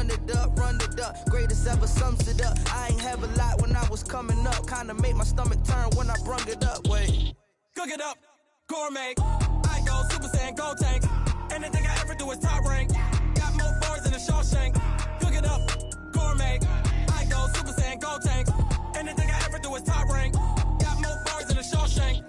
run it up. Greatest ever sums it up. I ain't have a lot when I was coming up. Kinda made my stomach turn when I brung it up. Wait. Cook it up, gourmet. I go Super Saiyan, Gold Tank. Anything I ever do is top rank. Got more bars than a Shawshank. Cook it up, gourmet. I go Super Saiyan, Gold Tank. Anything I ever do is top rank. Got more bars than a Shawshank.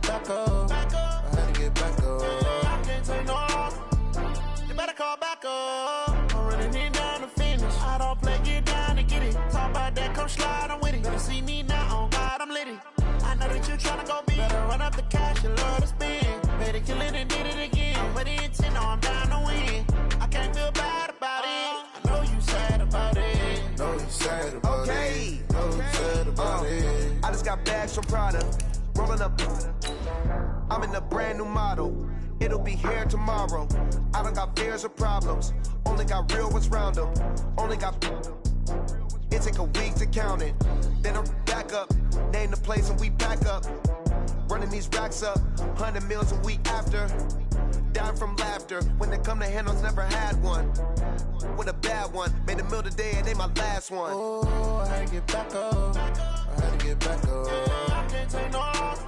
Back up. I had to get back up. I can't take no loss. You better call back up. I'm running it down to finish. I don't play, get down to get it. Talk about that, come slide, I'm with it. Better see me now, on God, I'm litty. I know that you tryna go big. Better run up the cash, you love to spend. Better kill it and did it again. But the intent, no, I'm down to win. I can't feel bad about it. I know you sad about it. Know you sad about it. Know you sad about it. I just got bags from Prada. Rolling up, I'm in a brand new model. It'll be here tomorrow. I don't got fears or problems. Only got real ones round them. Only got. It take a week to count it. Then I'm back up. Name the place and we back up. Running these racks up. 100 meals a week after. Dying from laughter. When it come to handles, never had one. With a bad one. Made a meal today and they my last one. Oh, I had to get back up. I had to get back up. I can't take no loss.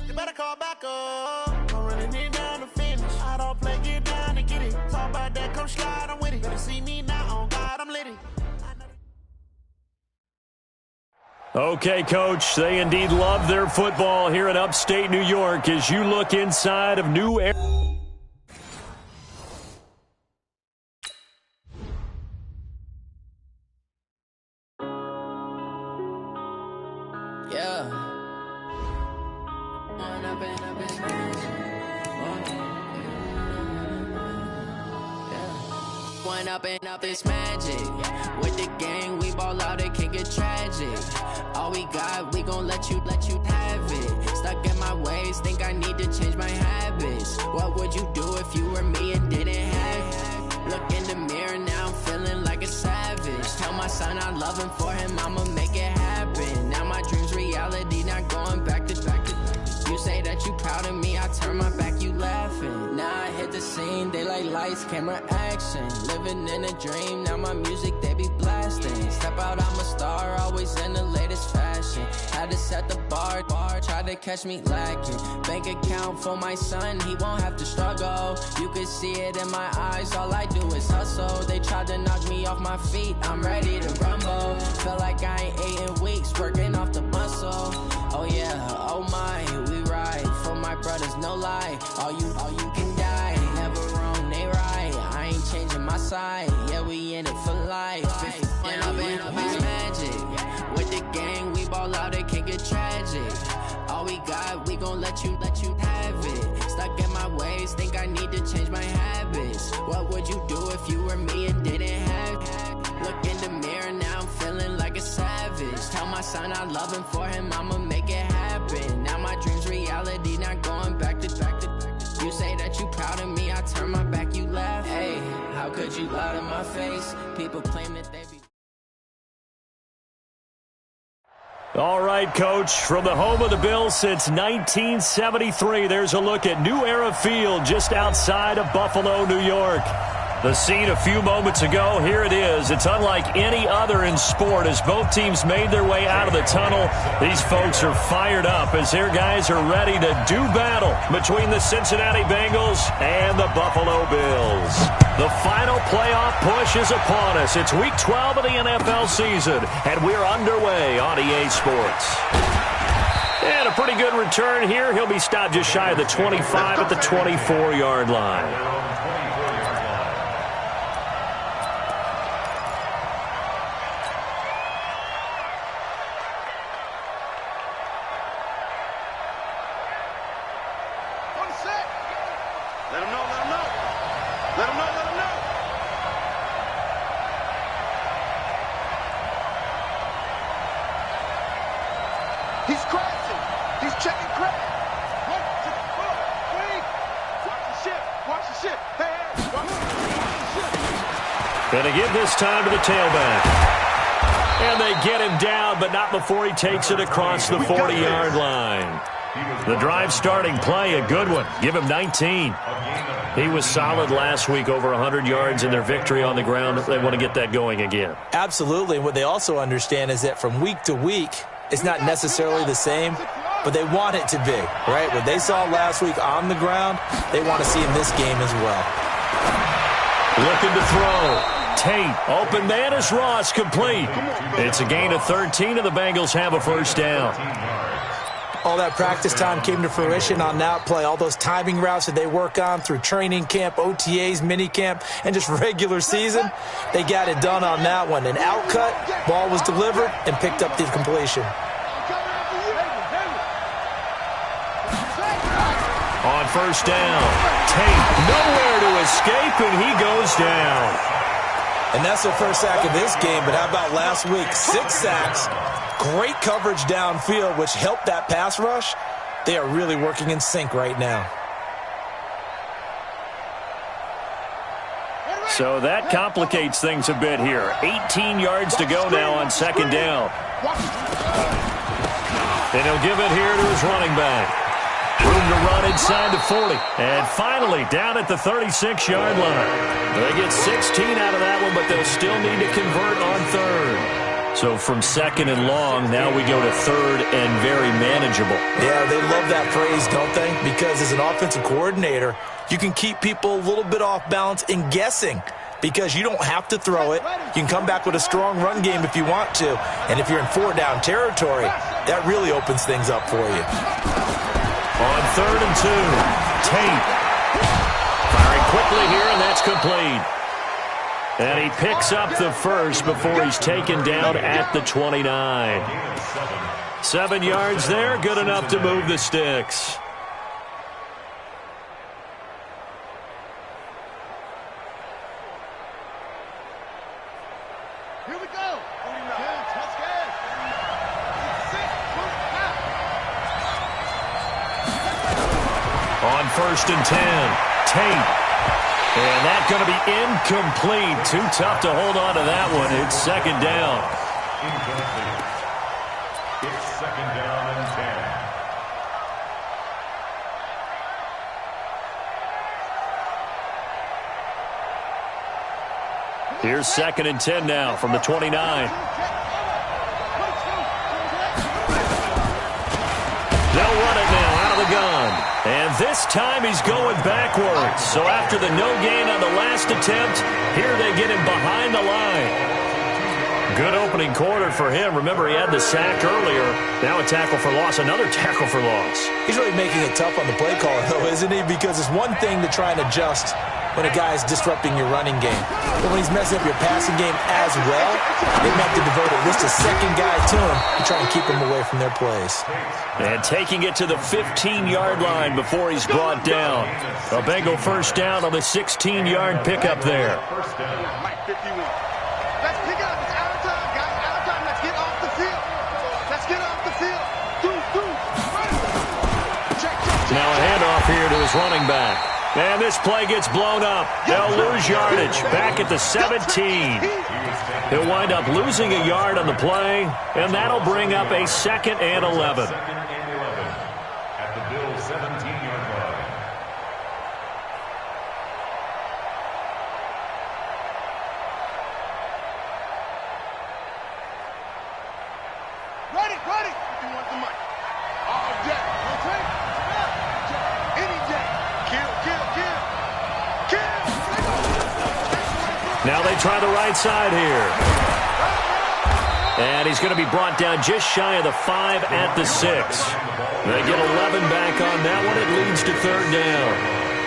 You better call back up. I'm running it down to finish. I don't play, get down to get it. Talk about that, come slide, I'm with it. Better see me now, on God, I'm litty. Okay, Coach, they indeed love their football here in upstate New York as you look inside of New Era. Up this magic. With the gang, we ball out, it can get tragic. All we got, we gon' let you have it. Stuck in my ways, think I need to change my habits. What would you do if you were me and didn't have it? Look in the mirror, now I'm feeling like a savage. Tell my son I love him, for him I'ma make it happen. Now my dream's reality, not going back to. You say that you proud of me, I turn my back, you laughing. Now I hit the scene, they like lights, camera, action. Living in a dream, now my music, they be blasting. Step out, I'm a star, always in the latest fashion. Had to set the bar, try to catch me lacking. Bank account for my son, he won't have to struggle. You could see it in my eyes, all I do is hustle. They tried to knock me off my feet, I'm ready to rumble. Feel like I ain't ate in weeks, working off the muscle. Oh yeah, oh my, we ride for my brothers, no lie. All you can die, never wrong, they right. I ain't changing my side, yeah, we in it for life. And I've been magic. With the gang, we ball out, it can get tragic. All we got, we gon' let you have it. Stuck in my ways, think I need to change my habits. What would you do if you were me and didn't have it? Look in the mirror, now I'm feeling like a savage. Tell my son I love him, for him I'ma make it happen. Now my dream's reality, not going back to. You say that you proud of me, I turn my back, you laugh. Hey, how could you lie to my face? People claim that they be. All right, Coach, from the home of the Bills since 1973, there's a look at New Era Field just outside of Buffalo, New York. The scene a few moments ago, here it is. It's unlike any other in sport as both teams made their way out of the tunnel. These folks are fired up as their guys are ready to do battle between the Cincinnati Bengals and the Buffalo Bills. The final playoff push is upon us. It's Week 12 of the NFL season, and we're underway on EA Sports. And a pretty good return here. He'll be stopped just shy of the 25 at the 24-yard line. He's crashing. He's checking credit. 1, 2, 3. Going to give this time to the tailback. And they get him down, but not before he takes it across the 40-yard line. The drive starting play, a good one. Give him 19. He was solid last week, over 100 yards in their victory on the ground. They want to get that going again. Absolutely. And what they also understand is that from week to week, it's not necessarily the same, but they want it to be, right? What they saw last week on the ground, they want to see in this game as well. Looking to throw. Tate, open man is Ross, complete. It's a gain of 13, and the Bengals have a first down. All that practice time came to fruition on that play. All those timing routes that they work on through training camp, OTAs, minicamp, and just regular season, they got it done on that one. An outcut, ball was delivered, and picked up the completion. On first down, Tate nowhere to escape, and he goes down. And that's the first sack of this game, but how about last week? 6 sacks, great coverage downfield, which helped that pass rush. They are really working in sync right now. So that complicates things a bit here. 18 yards to go now on second down. And he'll give it here to his running back. Room to run inside the 40. And finally down at the 36-yard line. They get 16 out of that one, but they'll still need to convert on third. So from second and long, now we go to third and very manageable. Yeah, they love that phrase, don't they? Because as an offensive coordinator, you can keep people a little bit off balance in guessing because you don't have to throw it. You can come back with a strong run game if you want to. And if you're in 4-down territory, that really opens things up for you. On third and 2, Tate firing quickly here, and that's complete. And he picks up the first before he's taken down at the 29. 7 yards there, good enough to move the sticks. Here we go. On first and 10, Tate. And that's going to be incomplete. Too tough to hold on to that one. It's second down. Incomplete. It's second down and 10. Here's second and 10 now from the 29. They'll run it now out of the gun. And this time he's going backwards. So after the no gain on the last attempt, here they get him behind the line. Good opening quarter for him. Remember, he had the sack earlier. Now a tackle for loss, another tackle for loss. He's really making it tough on the play caller, though, isn't he? Because it's one thing to try and adjust when a guy's disrupting your running game. But when he's messing up your passing game as well, they have to devote at least a second guy to him to try and keep him away from their plays. And taking it to the 15-yard line before he's brought down. A Bengal first down on the 16-yard pickup there. Let's pick up. It's out of time, guys. Out of time. Let's get off the field. Let's get off the field. Check. Now a handoff here to his running back. And this play gets blown up. They'll lose yardage back at the 17. He'll wind up losing a yard on the play, and that'll bring up a 2nd and 11. At the Bills' 17-yard line. Ready. If you want the mic. All day. Okay? Any day. Kill. Now they try the right side here. And he's going to be brought down just shy of the 5 at the 6. They get 11 back on that one. It leads to third down.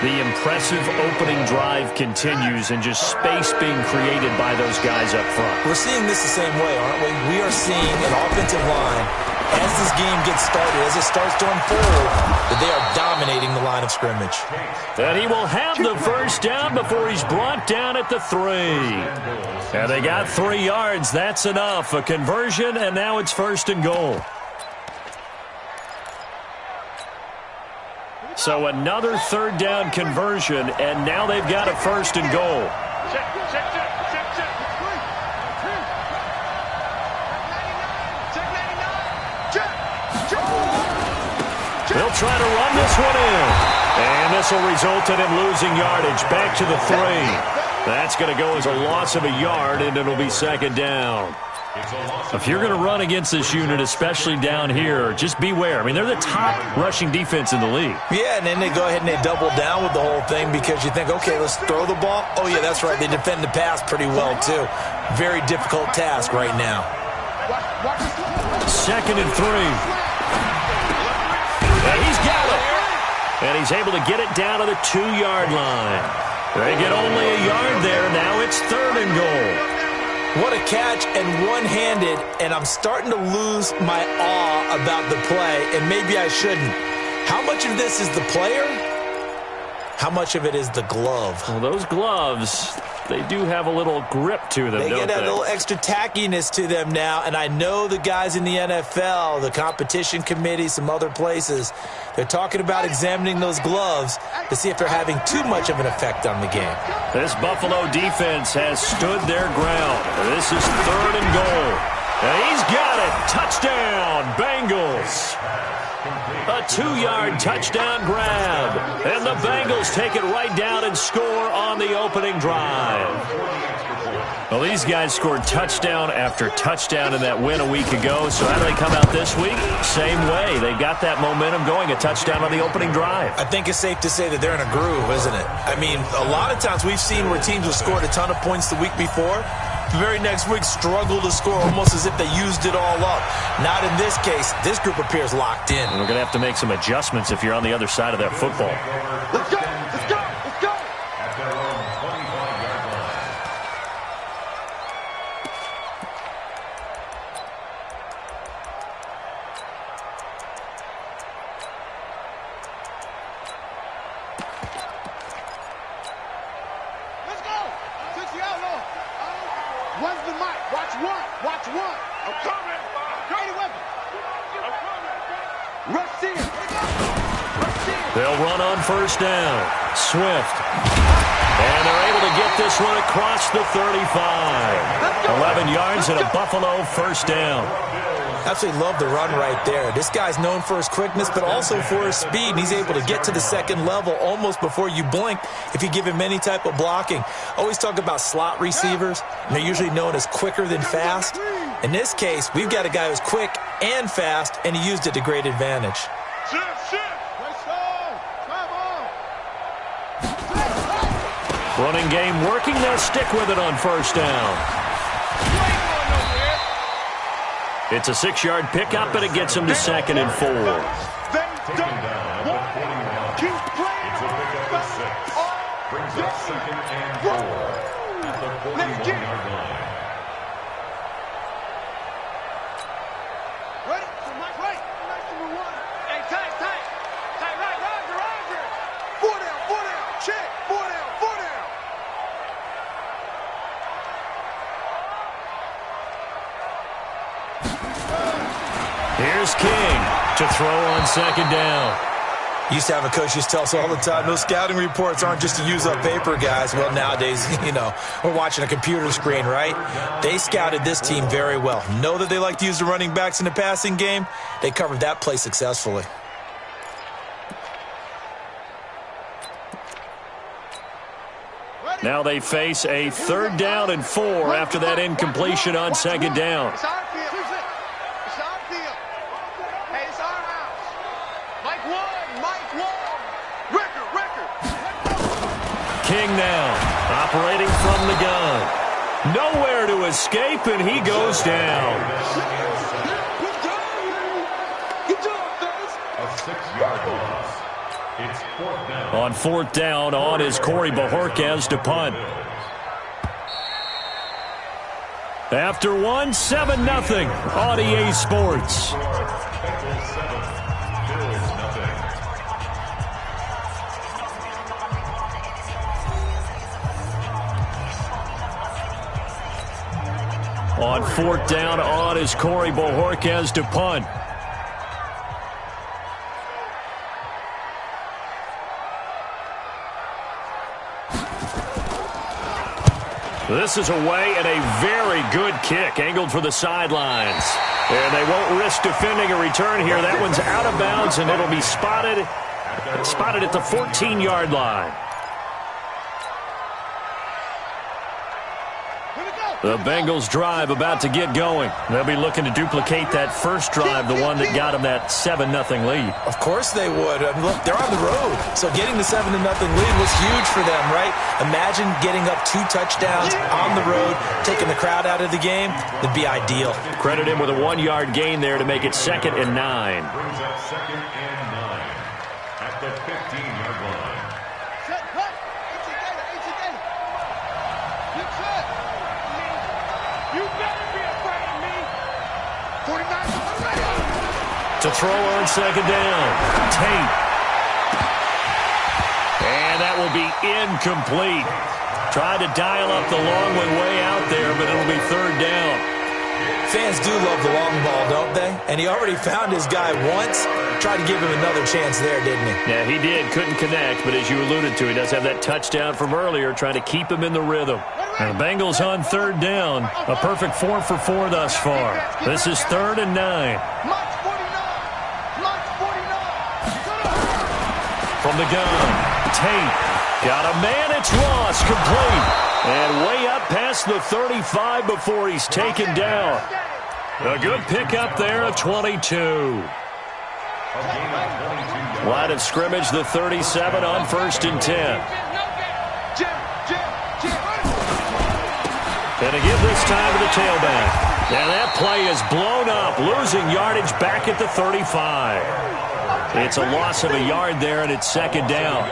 The impressive opening drive continues and just space being created by those guys up front. We're seeing this the same way, aren't we? We are seeing an offensive line, as this game gets started, as it starts to unfold, that they are dominating the line of scrimmage. And he will have the first down before he's brought down at the 3. And they got 3 yards. That's enough. A conversion, and now it's 1st and goal. So another third down conversion, and now they've got a first and goal. They'll try to run this one in. And this will result in him losing yardage. Back to the 3. That's going to go as a loss of a yard, and it'll be second down. If you're going to run against this unit, especially down here, just beware. I mean, they're the top rushing defense in the league. Yeah, and then they go ahead and they double down with the whole thing because you think, okay, let's throw the ball. Oh, yeah, that's right. They defend the pass pretty well, too. Very difficult task right now. Second and 3. And he's got it. And he's able to get it down to the 2-yard line. They get only a yard there. Now it's third and goal. What a catch, and one-handed, and I'm starting to lose my awe about the play, and maybe I shouldn't. How much of this is the player? How much of it is the glove? Well, those gloves, they do have a little grip to them, They don't get a little extra tackiness to them now, and I know the guys in the NFL, the competition committee, some other places, they're talking about examining those gloves to see if they're having too much of an effect on the game. This Buffalo defense has stood their ground. This is third and goal. And he's got it. Touchdown, Bengals. A 2-yard touchdown grab. And the Bengals take it right down and score on the opening drive. Well, these guys scored touchdown after touchdown in that win a week ago. So how do they come out this week? Same way. They got that momentum going, a touchdown on the opening drive. I think it's safe to say that they're in a groove, isn't it? I mean, a lot of times we've seen where teams have scored a ton of points the week before. The very next week struggle to score almost as if they used it all up. Not in this case. This group appears locked in. And we're going to have to make some adjustments if you're on the other side of that football. Let's go! Let's go! Let's go! At their own 25-yard line. Let's go! 60 out, Lord. One's the mic. Watch one. Watch one. I'm coming. Great weapon. I'm coming. Rush in. Rush in. They'll run on first down. Swift. And they're able to get this one across the 35. 11 yards and a Buffalo first down. Absolutely love the run right there. This guy's known for his quickness, but also for his speed. And he's able to get to the second level almost before you blink if you give him any type of blocking. Always talk about slot receivers, and they're usually known as quicker than fast. In this case, we've got a guy who's quick and fast, and he used it to great advantage. Running game working. They'll stick with it on first down. It's a 6-yard pickup, and it gets him to second and 4. Taken down at the 41. It's a pickup of 6. Brings up second and 4 at the 41-yard line. Ready? So Mike, right. Nice number 1. Hey, tight. Tight, right. Roger. 4 down. Check. 4 down. Here's King to throw on second down. Used to have a coach used to tell us all the time, those scouting reports aren't just to use up paper, guys. Well, nowadays, we're watching a computer screen, right? They scouted this team very well. Know that they like to use the running backs in the passing game. They covered that play successfully. Now they face a third down and 4 after that incompletion on second down. It's our field. It's our field. Hey, it's our house. Mike 1. Record. King now operating from the gun. Nowhere to escape, and he goes down. Good job, fellas. A 6-yard loss. It's fourth down. On fourth down, on is Corey Bojorquez to punt. After 1, 7-0 on EA Sports. Bengals 7, Bills nothing. On fourth down, on is Corey Bojorquez to punt. This is away and a very good kick, angled for the sidelines. And they won't risk defending a return here. That one's out of bounds, and it'll be spotted at the 14-yard line. The Bengals drive about to get going. They'll be looking to duplicate that first drive, the one that got them that 7-0 lead. Of course they would. I mean, look, they're on the road. So getting the 7-0 lead was huge for them, right? Imagine getting up 2 touchdowns on the road, taking the crowd out of the game. That'd be ideal. Credit him with a 1-yard gain there to make it 2nd and 9. Brings up 2nd and 9 at the 15-yard line. To throw on 2nd down. Tate. And that will be incomplete. Tried to dial up the long one way out there, but it'll be 3rd down. Fans do love the long ball, don't they? And he already found his guy once. Tried to give him another chance there, didn't he? Yeah, he did. Couldn't connect, but as you alluded to, he does have that touchdown from earlier, trying to keep him in the rhythm. And the Bengals on 3rd down. A perfect 4 for 4 thus far. This is 3rd and 9. From the gun, Tate. Got a man, it's Ross, complete. And way up past the 35 before he's taken down. A good pickup there at 22. Line of scrimmage, the 37 on 1st and 10. And again this time to the tailback. And that play is blown up, losing yardage back at the 35. It's a loss of a yard there, and it's 2nd down.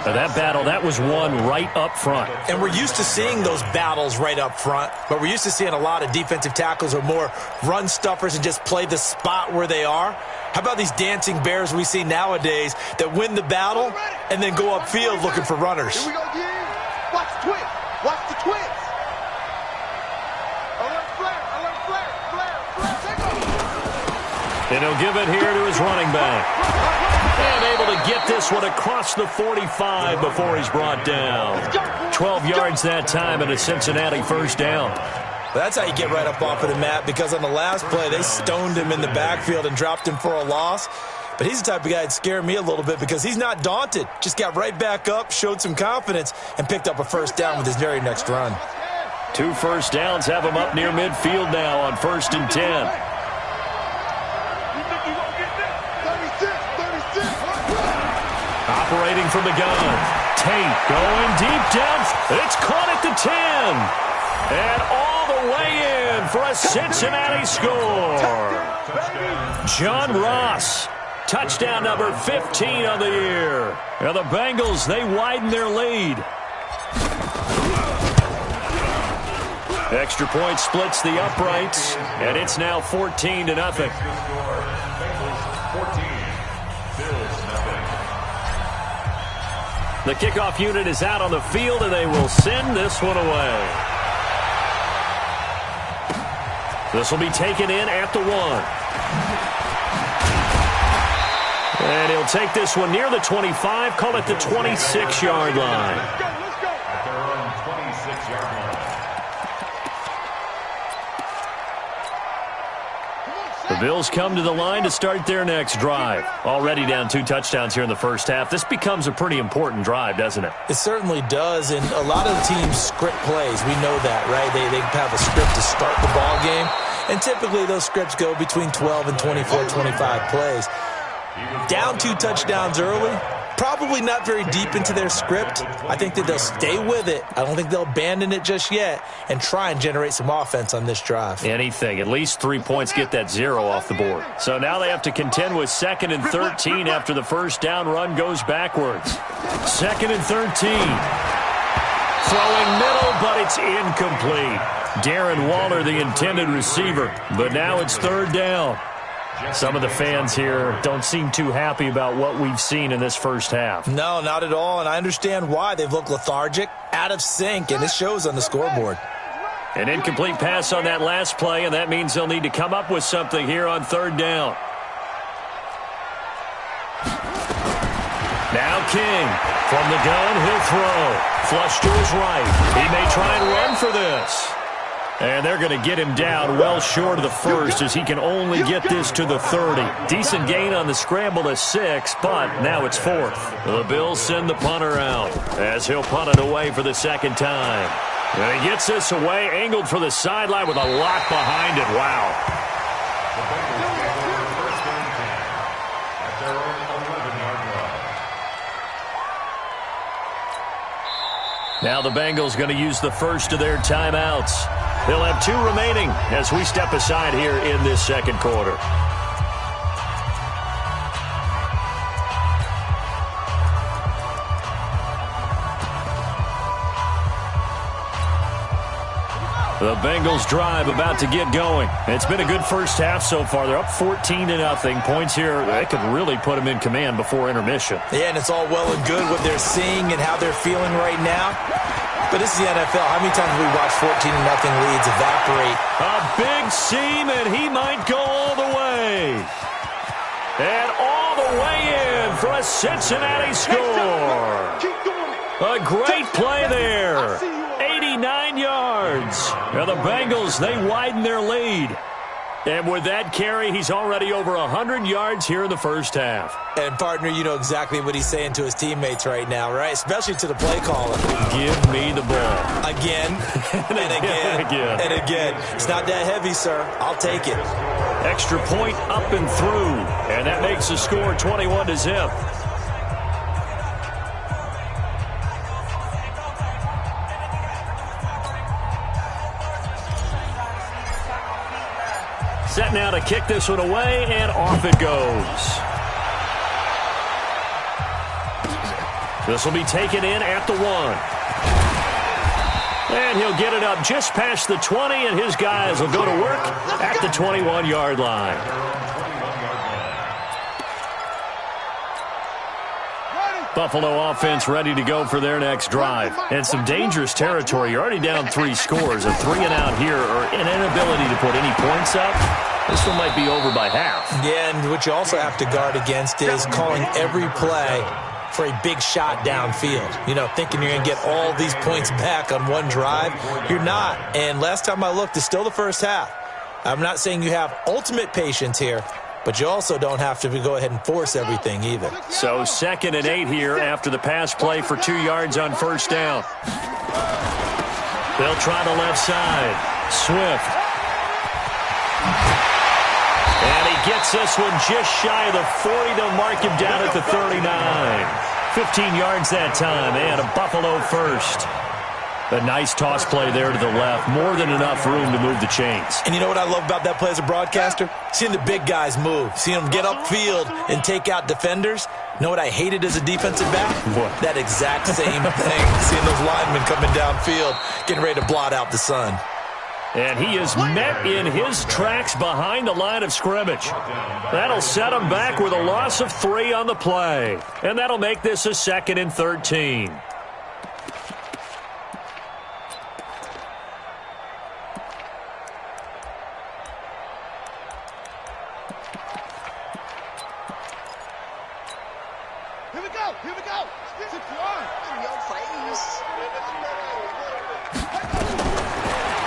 That battle, that was won right up front. And we're used to seeing those battles right up front, but we're used to seeing a lot of defensive tackles or more run stuffers and just play the spot where they are. How about these dancing bears we see nowadays that win the battle and then go upfield looking for runners? Here we go again. Watch the twist. Watch the twist. Alert flare. Alert flare. Flare. Take off. And he'll give it here to his running back. And able to get this one across the 45 before he's brought down. 12 yards that time and a Cincinnati 1st down. That's how you get right up off of the mat, because on the last play, they stoned him in the backfield and dropped him for a loss. But he's the type of guy that scared me a little bit because he's not daunted. Just got right back up, showed some confidence, and picked up a 1st down with his very next run. 2 first downs have him up near midfield now on 1st and 10. Operating from the gun. Tate going deep down. It's caught at the 10. And all the way in for a Cincinnati score. John Ross. Touchdown number 15 on the year. And the Bengals, they widen their lead. Extra point splits the uprights. And it's now 14-0. The kickoff unit is out on the field, and they will send this one away. This will be taken in at the 1. And he'll take this one near the 25, call it the 26-yard line. At their own 26-yard line. The Bills come to the line to start their next drive. Already down 2 touchdowns here in the first half. This becomes a pretty important drive, doesn't it? It certainly does, and a lot of the teams script plays. We know that, right? They have a script to start the ball game, and typically those scripts go between 12 and 24, 25 plays. Down 2 touchdowns early, probably not very deep into their script. I think that they'll stay with it. I don't think they'll abandon it just yet and try and generate some offense on this drive. Anything. At least 3 points get that 0 off the board. So now they have to contend with 2nd and 13 after the first down run goes backwards. 2nd and 13. Throwing middle, but it's incomplete. Darren Waller, the intended receiver. But now it's 3rd down. Some of the fans here don't seem too happy about what we've seen in this first half. No, not at all, and I understand why. They've looked lethargic, out of sync, and it shows on the scoreboard. An incomplete pass on that last play, and that means they'll need to come up with something here on 3rd down. Now King. From the gun, he'll throw. Flush to his right. He may try and run for this. And they're going to get him down well short of the first as he can only get this to the 30. Decent gain on the scramble to 6, but now it's 4th. The Bills send the punter out as he'll punt it away for the second time. And he gets this away, angled for the sideline with a lot behind it. Wow. Now the Bengals going to use the first of their timeouts. They'll have 2 remaining as we step aside here in this second quarter. The Bengals drive about to get going. It's been a good first half so far. They're up 14-0. Points here, they could really put them in command before intermission. Yeah, and it's all well and good what they're seeing and how they're feeling right now. But this is the NFL. How many times have we watched 14-0 leads evaporate? A big seam, and he might go all the way. And all the way in for a Cincinnati score. A great play there. 89 yards. Now the Bengals, they widen their lead. And with that carry, he's already over 100 yards here in the first half. And, partner, you know exactly what he's saying to his teammates right now, right? Especially to the play caller. Give me the ball. Again, and again, and again. It's not that heavy, sir. I'll take it. Extra point up and through. And that makes the score 21-0. Set now to kick this one away, and off it goes. This will be taken in at the 1. And he'll get it up just past the 20, and his guys will go to work at the 21-yard line. Buffalo offense ready to go for their next drive. And some dangerous territory. You're already down 3 scores. A 3-and-out here, or an inability to put any points up. This one might be over by half. Yeah, and what you also have to guard against is calling every play for a big shot downfield. You know, thinking you're going to get all these points back on one drive. You're not. And last time I looked, it's still the first half. I'm not saying you have ultimate patience here, but you also don't have to go ahead and force everything either. So 2nd and 8 here after the pass play for 2 yards on first down. They'll try the left side. Swift. And he gets this one just shy of the 40. They'll mark him down at the 39. 15 yards that time, and a Buffalo first. A nice toss play there to the left. More than enough room to move the chains. And you know what I love about that play as a broadcaster? Seeing the big guys move. Seeing them get upfield and take out defenders. You know what I hated as a defensive back? What? That exact same thing. Seeing those linemen coming downfield, getting ready to blot out the sun. And he is met in his tracks behind the line of scrimmage. That'll set him back with a loss of 3 on the play. And that'll make this a 2nd and 13. Here we go.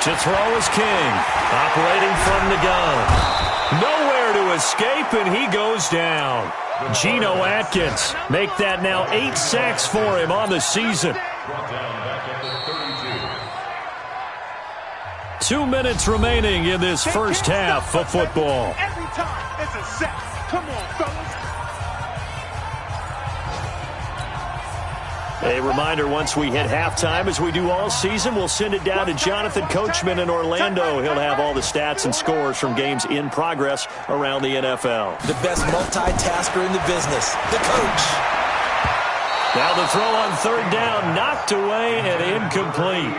To throw is King, operating from the gun. Nowhere to escape, and he goes down. Geno Atkins, make that now 8 sacks for him on the season. 2 minutes remaining in this first half of football. Every time it's a sack. Come on, fellas. A reminder, once we hit halftime, as we do all season, we'll send it down to Jonathan Coachman in Orlando. He'll have all the stats and scores from games in progress around the NFL. The best multitasker in the business, the coach. Now the throw on 3rd down, knocked away and incomplete.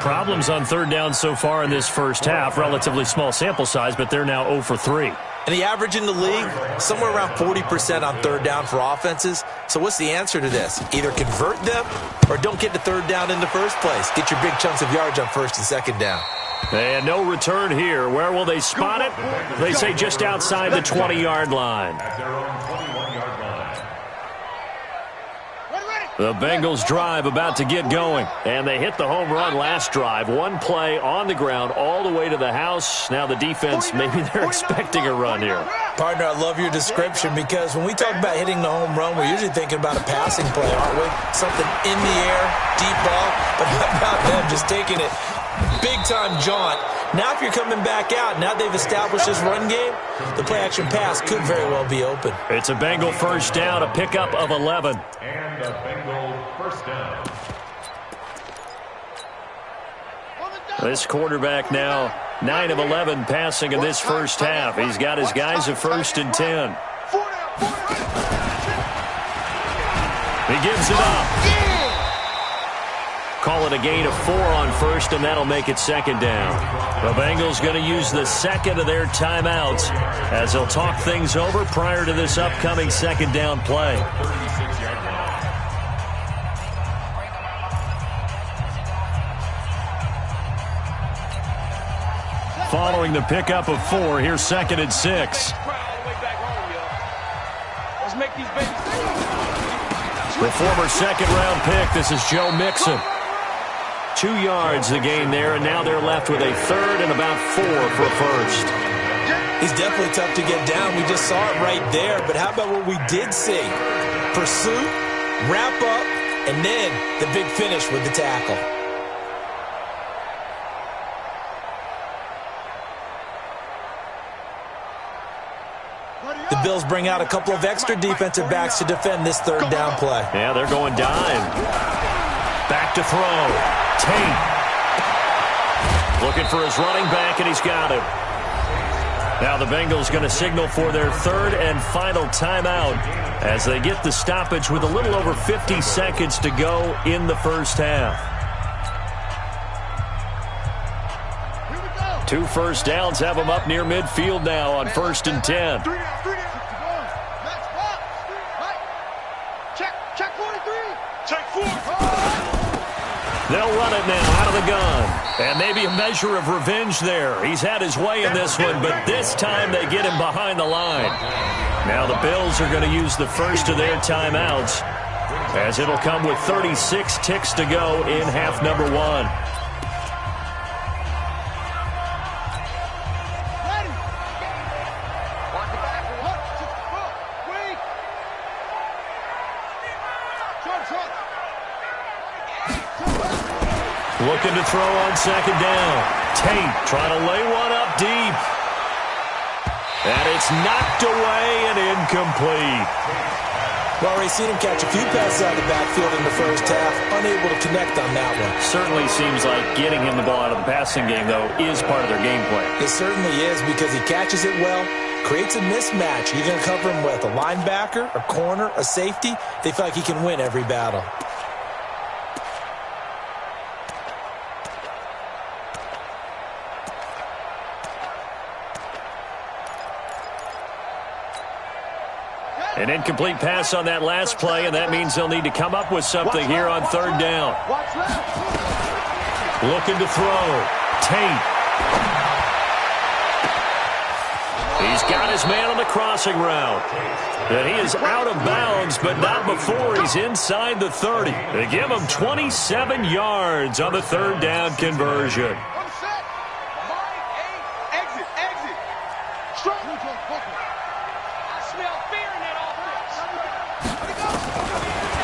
Problems on 3rd down so far in this first half. Relatively small sample size, but they're now 0 for 3. And the average in the league, somewhere around 40% on 3rd down for offenses. So what's the answer to this? Either convert them or don't get to 3rd down in the first place. Get your big chunks of yards on 1st and 2nd down. And no return here. Where will they spot it? They say just outside the 20-yard line. The Bengals drive about to get going. And they hit the home run last drive. One play on the ground all the way to the house. Now the defense, maybe they're expecting a run here. Partner, I love your description because when we talk about hitting the home run, we're usually thinking about a passing play, aren't we? Something in the air, deep ball, but how about them just taking it big-time jaunt. Now if you're coming back out, now they've established this run game, the play-action pass could very well be open. It's a Bengal first down, a pickup of 11. And a Bengal first down. This quarterback now 9 of 11 passing in this first half. He's got his guys at 1st and 10. He gives it up. Call it a gain of 4 on first, and that'll make it 2nd down. The Bengals going to use the second of their timeouts as they'll talk things over prior to this upcoming 2nd down play. Following the pickup of 4, here's 2nd and 6. The former 2nd-round pick, this is Joe Mixon. 2 yards the gain there, and now they're left with a 3rd and about 4 for a first. He's definitely tough to get down. We just saw it right there, but how about what we did see? Pursuit, wrap up, and then the big finish with the tackle. The Bills bring out a couple of extra defensive backs to defend this 3rd down play. Yeah, they're going dime. Back to throw. Tate. Looking for his running back, and he's got him. Now the Bengals going to signal for their 3rd and final timeout as they get the stoppage with a little over 50 seconds to go in the first half. 2 first downs have them up near midfield now on 1st and 10. They'll run it now out of the gun. And maybe a measure of revenge there. He's had his way in this one, but this time they get him behind the line. Now the Bills are going to use the first of their timeouts as it'll come with 36 ticks to go in half number 1. Looking to throw on 2nd down. Tate trying to lay one up deep. And it's knocked away and incomplete. Well, we've seen him catch a few passes out of the backfield in the first half, unable to connect on that one. Certainly seems like getting him the ball out of the passing game, though, is part of their game plan. It certainly is because he catches it well, creates a mismatch. You're going to cover him with a linebacker, a corner, a safety. They feel like he can win every battle. An incomplete pass on that last play, and that means they'll need to come up with something here on 3rd down. Looking to throw. Tate. He's got his man on the crossing route. And he is out of bounds, but not before he's inside the 30. They give him 27 yards on the 3rd down conversion.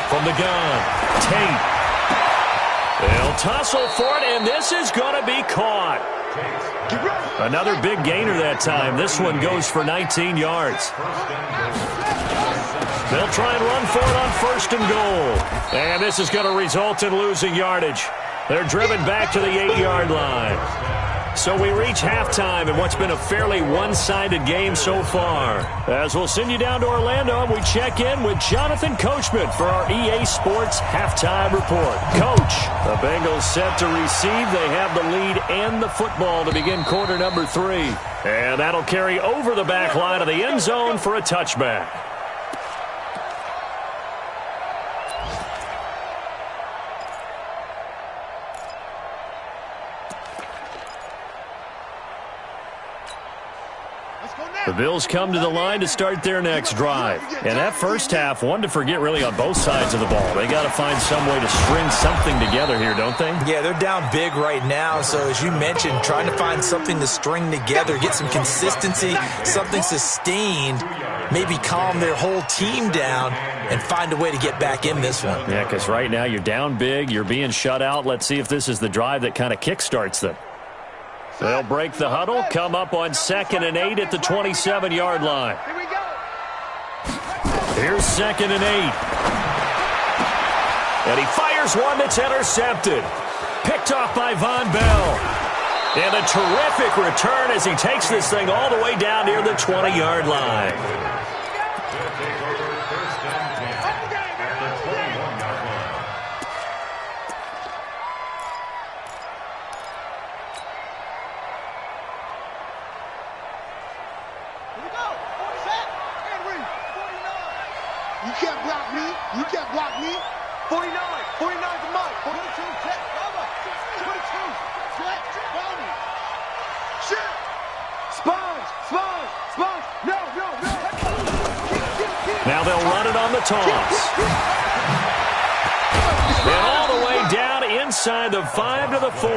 From the gun, Tate. They'll tussle for it, and this is going to be caught. Another big gainer that time. This one goes for 19 yards. They'll try and run for it on 1st and goal. And this is going to result in losing yardage. They're driven back to the 8-yard line. So we reach halftime in what's been a fairly one-sided game so far. As we'll send you down to Orlando, and we check in with Jonathan Coachman for our EA Sports Halftime Report. Coach, the Bengals set to receive. They have the lead and the football to begin quarter number 3. And that'll carry over the back line of the end zone for a touchback. Let's go now. The Bills come to the line to start their next drive. And that first half, one to forget really on both sides of the ball. They got to find some way to string something together here, don't they? Yeah, they're down big right now. So as you mentioned, trying to find something to string together, get some consistency, something sustained, maybe calm their whole team down and find a way to get back in this one. Yeah, because right now you're down big, you're being shut out. Let's see if this is the drive that kind of kickstarts them. They'll break the huddle, come up on 2nd and 8 at the 27-yard line. Here we go. Here's 2nd and 8. And he fires one that's intercepted. Picked off by Von Bell. And a terrific return as he takes this thing all the way down near the 20-yard line. You can't block me. You can't block me. 49. 49 to Mike. 42. Check. Cover. 22. Check. Bounty. Shit. Sponge. Sponge. Sponge. No. Now they'll run it on the toss. And all the way down inside the 5 to the 4.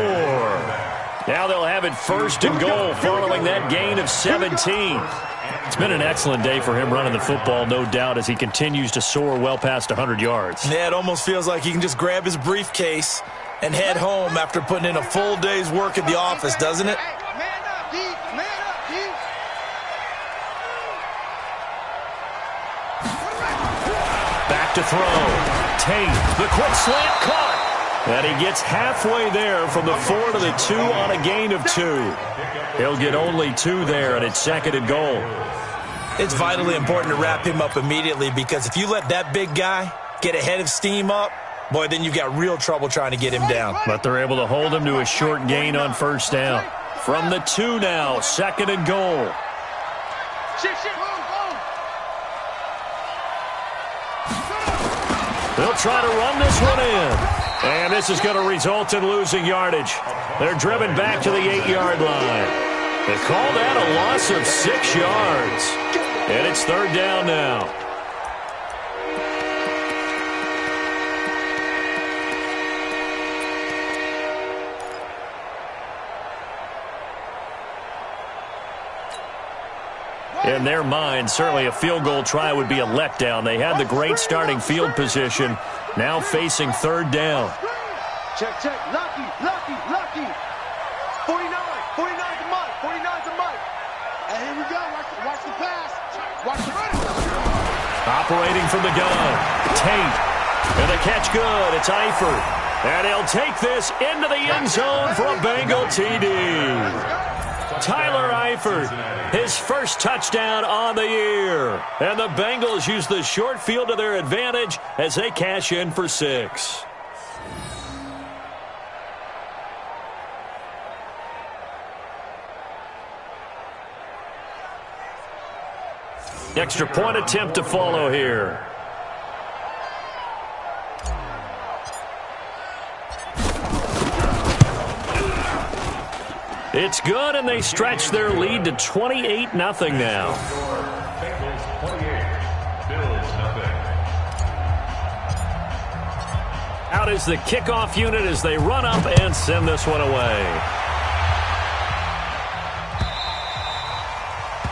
Now they'll have it 1st and goal following that gain of 17. It's been an excellent day for him running the football, no doubt, as he continues to soar well past 100 yards. Yeah, it almost feels like he can just grab his briefcase and head home after putting in a full day's work at the office, doesn't it? Man up, D. Man up, D. Back to throw. Tate, the quick slant caught. And he gets halfway there from the 4 to the 2 on a gain of 2. He'll get only 2 there, and it's 2nd and goal. It's vitally important to wrap him up immediately because if you let that big guy get a head of steam up, boy, then you've got real trouble trying to get him down. But they're able to hold him to a short gain on 1st down. From the 2 now, 2nd and goal. They'll try to run this one in. And this is going to result in losing yardage. They're driven back to the 8-yard line. They call that a loss of 6 yards. And it's 3rd down now. In their mind, certainly a field goal try would be a letdown. They had the great starting field position, now facing 3rd down. Check. Lucky. 49 to Mike. 49 to Mike. And here we go. Watch the pass. Watch the run. Operating from the gun. Tate. And the catch good. It's Eifert. And he'll take this into the end zone for a Bengal TD. Tyler Eifert, his first touchdown on the year. And the Bengals use the short field to their advantage as they cash in for 6. Extra point attempt to follow here. It's good, and they stretch their lead to 28-0 now. Bengals 28, Bills 0. Out is the kickoff unit as they run up and send this one away.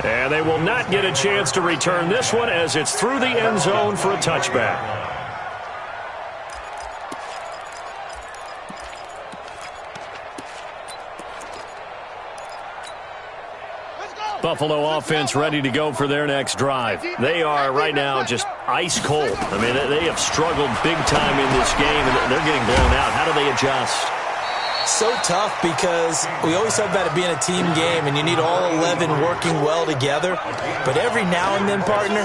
And they will not get a chance to return this one as it's through the end zone for a touchback. Buffalo offense ready to go for their next drive. They are right now just ice cold. I mean, they have struggled big time in this game, and they're getting blown out. How do they adjust? So tough because we always talk about it being a team game, and you need all 11 working well together. But every now and then, partner,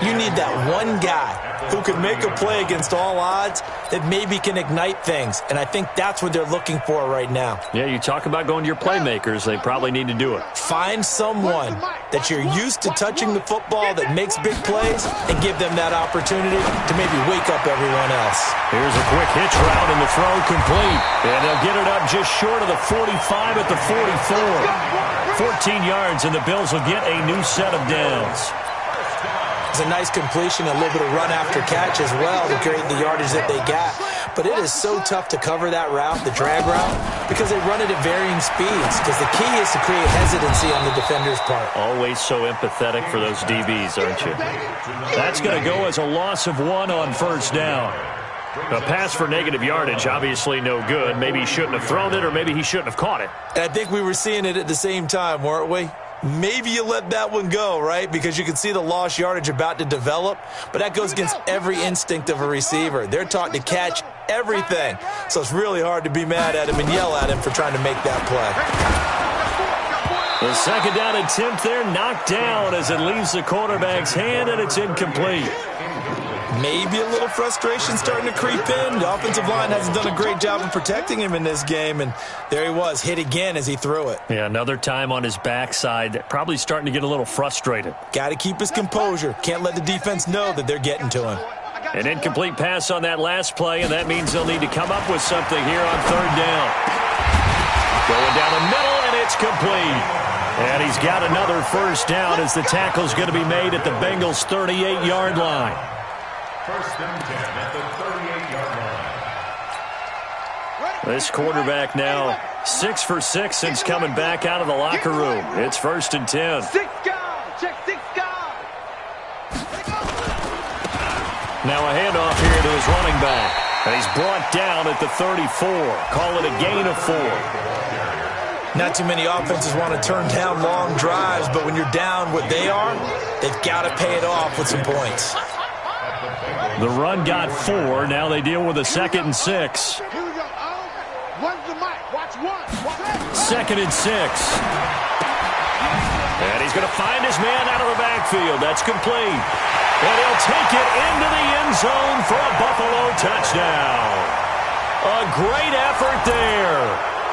You need that one guy who can make a play against all odds that maybe can ignite things, and I think that's what they're looking for right now. Yeah, you talk about going to your playmakers. They probably need to do it. Find someone that you're used to touching the football that makes big plays and give them that opportunity to maybe wake up everyone else. Here's a quick hitch route, and the throw complete. And they'll get it up just short of the 45 at the 44. 14 yards, and the Bills will get a new set of downs. It's a nice completion, a little bit of run after catch as well to create the yardage that they got. But it is so tough to cover that route, the drag route, because they run it at varying speeds, because the key is to create hesitancy on the defender's part. Always so empathetic for those DBs, aren't you? That's going to go as a loss of 1 on first down. A pass for negative yardage, obviously no good. Maybe he shouldn't have thrown it, or maybe he shouldn't have caught it. And I think we were seeing it at the same time, weren't we? Maybe you let that one go, right? Because you can see the lost yardage about to develop, but that goes against every instinct of a receiver. They're taught to catch everything, so it's really hard to be mad at him and yell at him for trying to make that play. The second down attempt there knocked down as it leaves the quarterback's hand, and it's incomplete. Maybe a little frustration starting to creep in. The offensive line hasn't done a great job of protecting him in this game, and there he was, hit again as he threw it. Yeah, another time on his backside, probably starting to get a little frustrated. Got to keep his composure. Can't let the defense know that they're getting to him. An incomplete pass on that last play, and that means they'll need to come up with something here on third down. Going down the middle, and it's complete. And he's got another first down as the tackle's going to be made at the Bengals' 38-yard line. First and 10 at the 38-yard line. This quarterback now 6 for 6 since coming back out of the locker room. It's first and 10. 6 guard. Check 6 guard. Now a handoff here to his running back. And he's brought down at the 34. Call it a gain of 4. Not too many offenses want to turn down long drives, but when you're down what they are, they've got to pay it off with some points. The run got 4. Now they deal with a 2nd and 6. Second and 6. And he's going to find his man out of the backfield. That's complete. And he'll take it into the end zone for a Buffalo touchdown. A great effort there.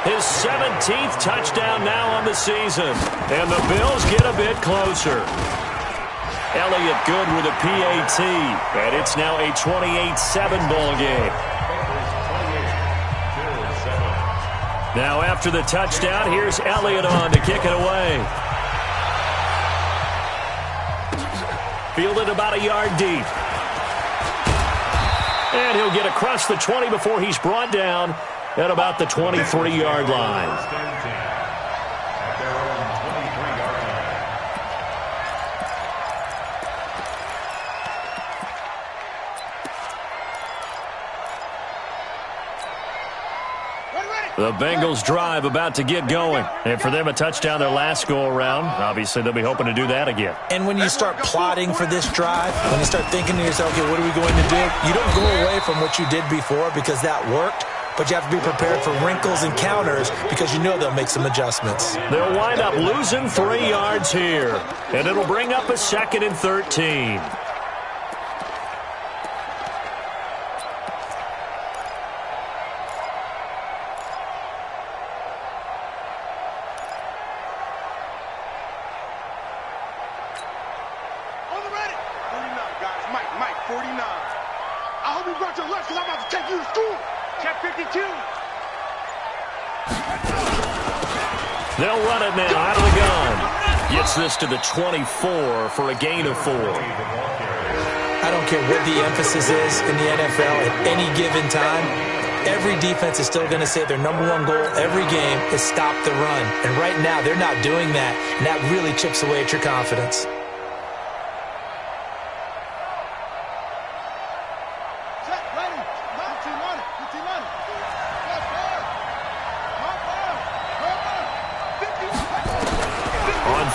His 17th touchdown now on the season. And the Bills get a bit closer. Elliott good with a PAT, and it's now a 28-7 ball game. Now after the touchdown, here's Elliott on to kick it away. Fielded about a yard deep. And he'll get across the 20 before he's brought down at about the 23-yard line. The Bengals drive about to get going. And for them, a touchdown their last go-around. Obviously, they'll be hoping to do that again. And when you start plotting for this drive, when you start thinking to yourself, okay, what are we going to do? You don't go away from what you did before because that worked, but you have to be prepared for wrinkles and counters because you know they'll make some adjustments. They'll wind up losing 3 yards here, and it'll bring up a 2nd and 13. They'll run it now out of the gun. Gets this to the 24 for a gain of 4. I don't care what the emphasis is in the NFL at any given time. Every defense is still going to say their number one goal every game is stop the run. And right now, they're not doing that, and that really chips away at your confidence.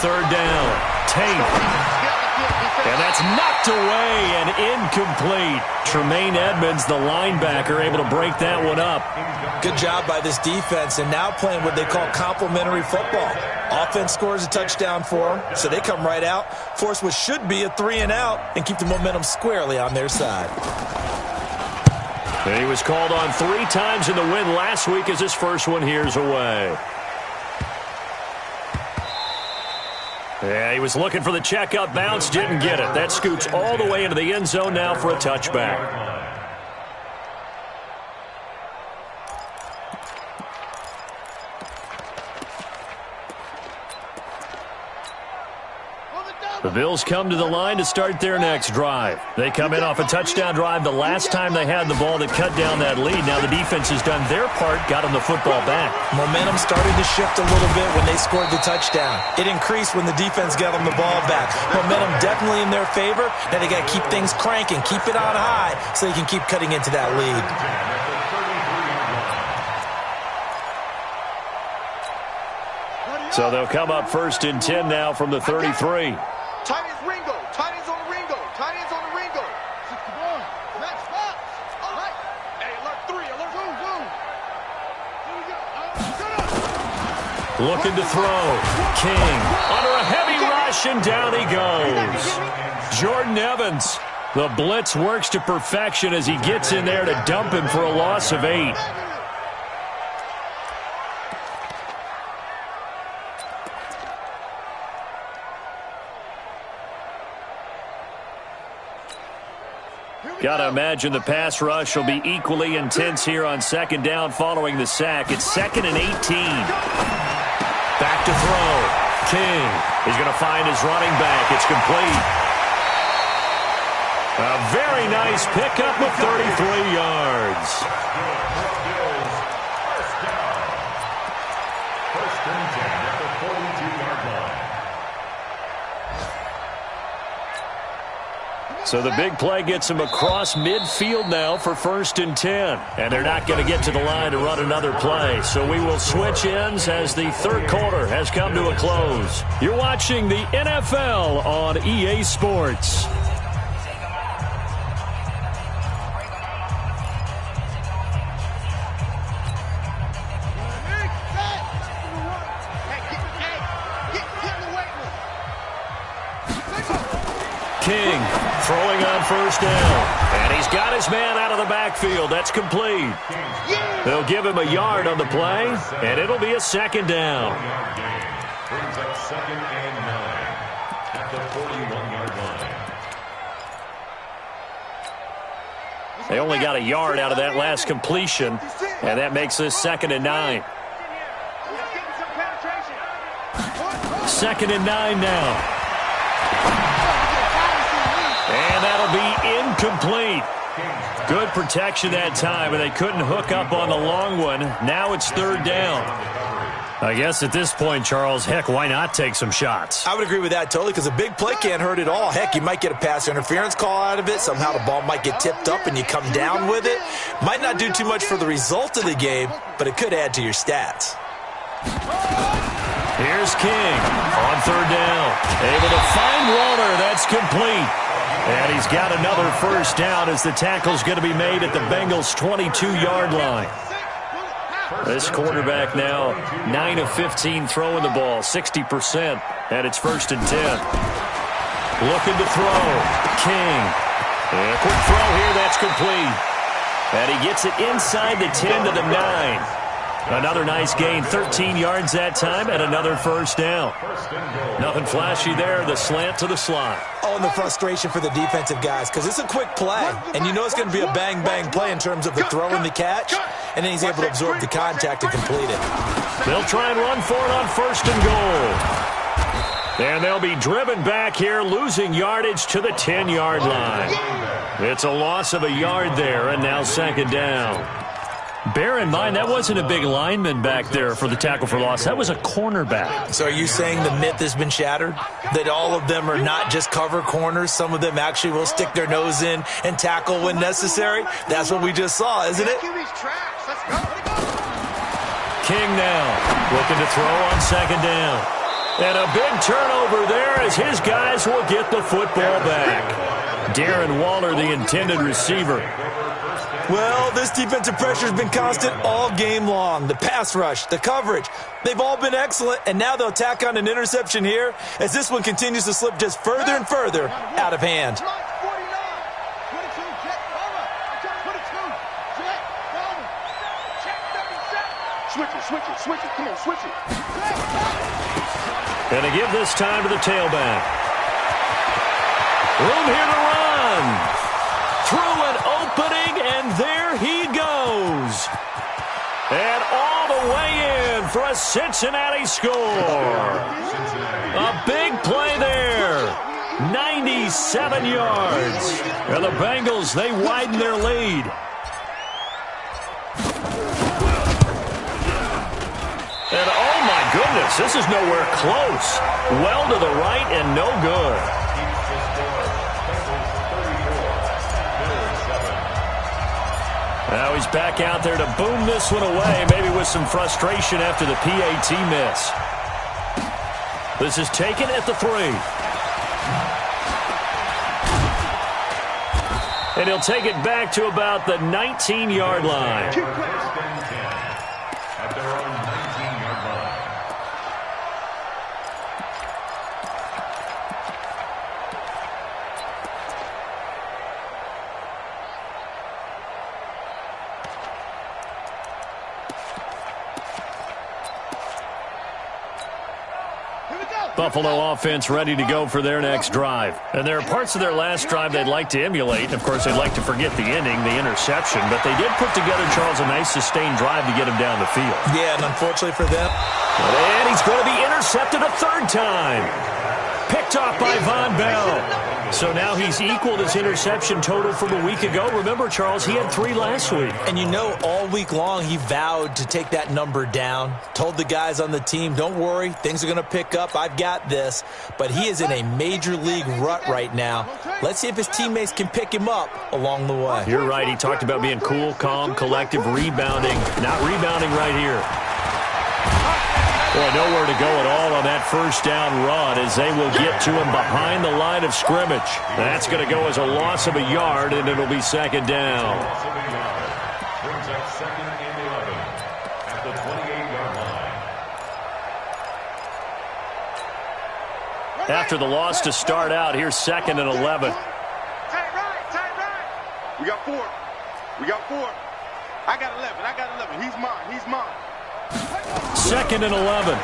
Third down, Tate. And that's knocked away and incomplete. Tremaine Edmonds, the linebacker, able to break that one up. Good job by this defense, and now playing what they call complementary football. Offense scores a touchdown for them, so they come right out, force what should be a 3-and-out, and keep the momentum squarely on their side. And he was called on 3 times in the win last week as his first one here's away. Yeah, he was looking for the checkup bounce, didn't get it. That scoots all the way into the end zone now for a touchback. The Bills come to the line to start their next drive. They come in off a touchdown drive the last time they had the ball that cut down that lead. Now the defense has done their part, got them the football back. Momentum started to shift a little bit when they scored the touchdown. It increased when the defense got them the ball back. Momentum definitely in their favor. Now they got to keep things cranking, keep it on high so they can keep cutting into that lead. So they'll come up 1st and 10 now from the 33. Tight ends Ringo. Tight ends on the Ringo. Tight ends on the Ringo. 61. Max Fox. All right. Hey, alert 3. Alert 2. Here we go. Looking to throw. King under a heavy rush, and down he goes. Jordan Evans. The blitz works to perfection as he gets in there to dump him for a loss of 8. Got to imagine the pass rush will be equally intense here on 2nd down following the sack. It's 2nd and 18. Back to throw. King is going to find his running back. It's complete. A very nice pickup of 33 yards. First and 10 at the 42-yard line. So the big play gets him across midfield now for 1st and 10. And they're not going to get to the line to run another play. So we will switch ends as the 3rd quarter has come to a close. You're watching the NFL on EA Sports. King throwing on 1st down. And he's got his man out of the backfield. That's complete. They'll give him a yard on the play, and it'll be a 2nd down. Brings up 2nd and 9 at the 41-yard line. They only got a yard out of that last completion, and that makes this 2nd and 9. 2nd and 9 now. And that'll be incomplete. Good protection that time, and they couldn't hook up on the long one. Now it's 3rd down. I guess at this point, Charles, heck, why not take some shots? I would agree with that totally, because a big play can't hurt at all. Heck, you might get a pass interference call out of it. Somehow the ball might get tipped up and you come down with it. Might not do too much for the result of the game, but it could add to your stats. Here's King on 3rd down. Able to find Waller. That's complete. And he's got another 1st down as the tackle's going to be made at the Bengals' 22-yard line. This quarterback now 9 of 15 throwing the ball, 60%, and it's 1st and 10. Looking to throw. King. And a quick throw here, that's complete. And he gets it inside the 10 to the 9. Another nice gain, 13 yards that time, and another 1st down. Nothing flashy there, the slant to the slot. Oh, and the frustration for the defensive guys, because it's a quick play, and you know it's going to be a bang-bang play in terms of the throw and the catch, and then he's able to absorb the contact and complete it. They'll try and run for it on 1st and goal. And they'll be driven back here, losing yardage to the 10-yard line. It's a loss of a yard there, and now 2nd down. Bear in mind, that wasn't a big lineman back there for the tackle for loss. That was a cornerback. So are you saying the myth has been shattered? That all of them are not just cover corners? Some of them actually will stick their nose in and tackle when necessary? That's what we just saw, isn't it? King now looking to throw on 2nd down. And a big turnover there as his guys will get the football back. Darren Waller, the intended receiver. Well, this defensive pressure has been constant all game long. The pass rush, the coverage, they've all been excellent, and now they'll tack on an interception here as this one continues to slip just further and further out of hand. Switch it. Come on, switch it. And to give this time to the tailback. Room here to run. Through an opening, and there he goes. And all the way in for a Cincinnati score. A big play there. 97 yards. And the Bengals, they widen their lead. And oh my goodness, this is nowhere close. Well to the right and no good. Now he's back out there to boom this one away, maybe with some frustration after the PAT miss. This is taken at the 3. And he'll take it back to about the 19-yard line. At their own 19-yard line. Buffalo offense ready to go for their next drive. And there are parts of their last drive they'd like to emulate. Of course, they'd like to forget the ending, the interception. But they did put together, Charles, a nice sustained drive to get him down the field. Yeah, and unfortunately for them. And he's going to be intercepted a 3rd time. Picked off by Von Bell. So now he's equaled his interception total from a week ago. Remember, Charles, he had 3 last week. And you know, all week long he vowed to take that number down. Told the guys on the team, don't worry, things are going to pick up. I've got this. But he is in a major league rut right now. Let's see if his teammates can pick him up along the way. You're right. He talked about being cool, calm, collective, rebounding. Not rebounding right here. Boy, nowhere to go at all on that first down run as they will get to him behind the line of scrimmage. That's going to go as a loss of a yard, and it'll be 2nd down. Loss of a yard. Brings up 2nd and 11 at the 28-yard line. After the loss to start out, here's 2nd and 11. Tight right. We got 4. I got 11. He's mine. 2nd and 11.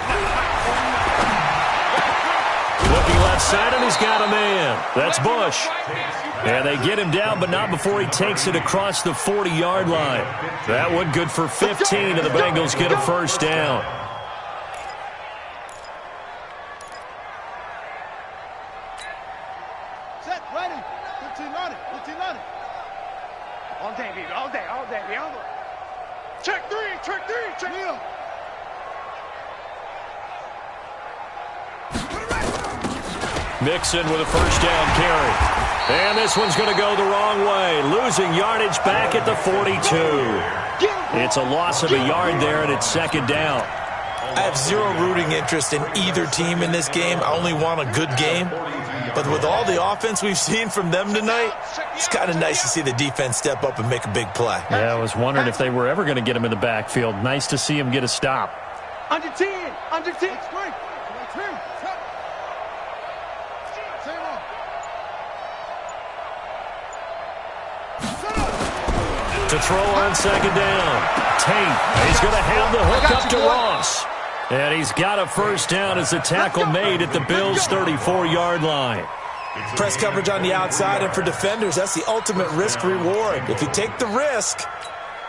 Looking left side, and he's got a man. That's Bush. And they get him down, but not before he takes it across the 40-yard line. That one good for 15, and the Bengals get a 1st down. Set, ready. 15 on it. All day, baby. Check 3. Yeah. Mixon with a 1st down carry. And this one's going to go the wrong way. Losing yardage back at the 42. It's a loss of a yard there, and it's 2nd down. I have zero rooting interest in either team in this game. I only want a good game. But with all the offense we've seen from them tonight, it's kind of nice to see the defense step up and make a big play. Yeah, I was wondering if they were ever going to get him in the backfield. Nice to see him get a stop. Under 10. To throw on 2nd down. Tate. He's going to have the hook up to Ross. And he's got a 1st down as the tackle made at the Bills' 34-yard line. Press coverage on the outside, and for defenders, that's the ultimate risk-reward. If you take the risk,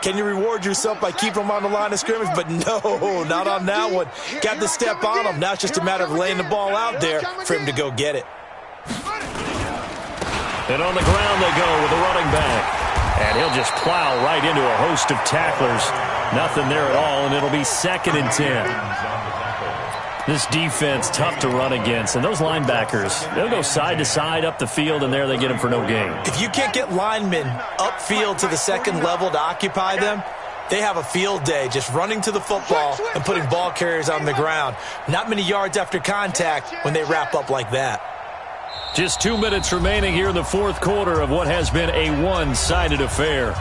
can you reward yourself by keeping them on the line of scrimmage? But no, not on that one. Got to step on him. Now it's just a matter of laying the ball out there for him to go get it. And on the ground they go with the running back. And he'll just plow right into a host of tacklers. Nothing there at all, and it'll be 2nd and 10. This defense, tough to run against. And those linebackers, they'll go side to side up the field, and there they get them for no gain. If you can't get linemen upfield to the 2nd level to occupy them, They have a field day just running to the football and putting ball carriers on the ground. Not many yards after contact when they wrap up like that. Just 2 minutes remaining here in the fourth quarter of what has been a one-sided affair.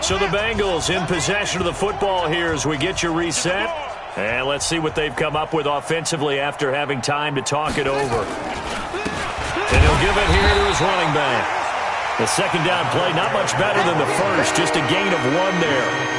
So the Bengals in possession of the football here as we get you reset. And let's see what they've come up with offensively after having time to talk it over. And he'll give it here to his running back. The second down play, not much better than the first, just a gain of 1 there.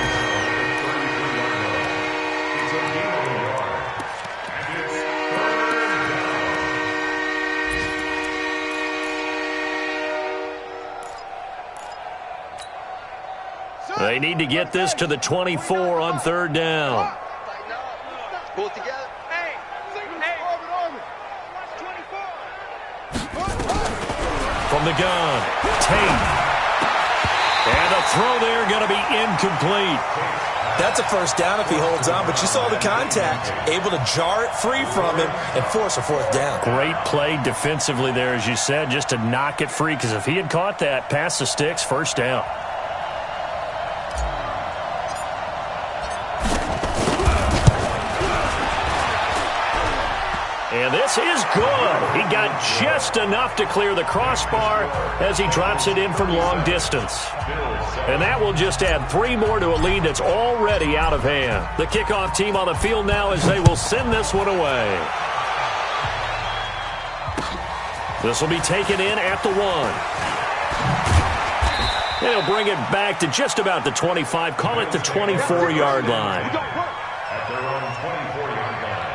They need to get this to the 24 on third down. Pull it together. From the gun, Tate. And a throw there going to be incomplete. That's a first down if he holds on, but you saw the contact. Able to jar it free from him and force a fourth down. Great play defensively there, as you said, just to knock it free, because if he had caught that, past the sticks, first down. And this is good. He got just enough to clear the crossbar as he drops it in from long distance. And that will just add 3 more to a lead that's already out of hand. The kickoff team on the field now as they will send this one away. This will be taken in at the 1. And he'll bring it back to just about the 25, call it the 24-yard line. At their own 24-yard line.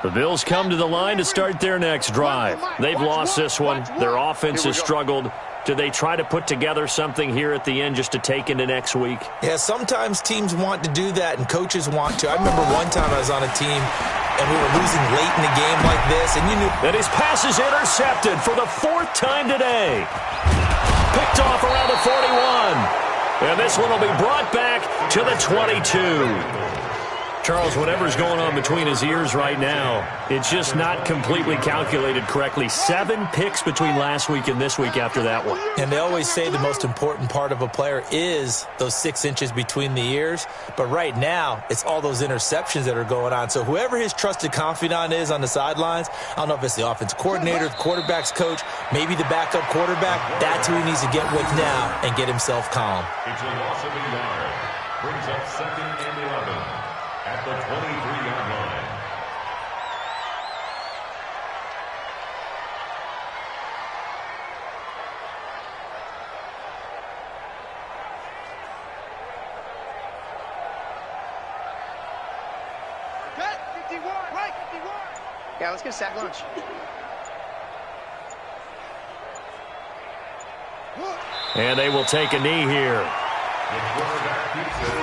The Bills come to the line to start their next drive. They've lost this one. Their offense has struggled. Do they try to put together something here at the end just to take into next week? Yeah, sometimes teams want to do that and coaches want to. I remember one time I was on a team and we were losing late in the game like this, and you knew. And his pass is intercepted for the 4th time today. Picked off around the 41. And this one will be brought back to the 22. Charles, whatever's going on between his ears right now, it's just not completely calculated correctly. 7 picks between last week and this week after that one. And they always say the most important part of a player is those 6 inches between the ears. But right now, it's all those interceptions that are going on. So whoever his trusted confidant is on the sidelines, I don't know if it's the offensive coordinator, the quarterback's coach, maybe the backup quarterback, that's who he needs to get with now and get himself calm. It's a loss of a yard. Brings up 2nd and 11. At the 23-yard line. Cut, 51, right, 51. Yeah, let's get a sack lunch. And they will take a knee here. The quarterback keeps it.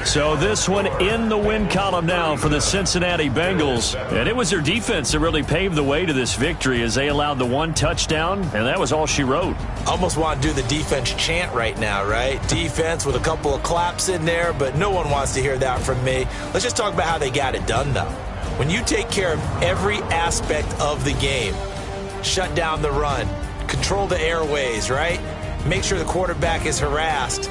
So this one in the win column now for the Cincinnati Bengals. And it was their defense that really paved the way to this victory as they allowed the 1 touchdown, and that was all she wrote. Almost want to do the defense chant right now, right? Defense with a couple of claps in there, but no one wants to hear that from me. Let's just talk about how they got it done, though. When you take care of every aspect of the game, shut down the run, control the airways, right? Make sure the quarterback is harassed.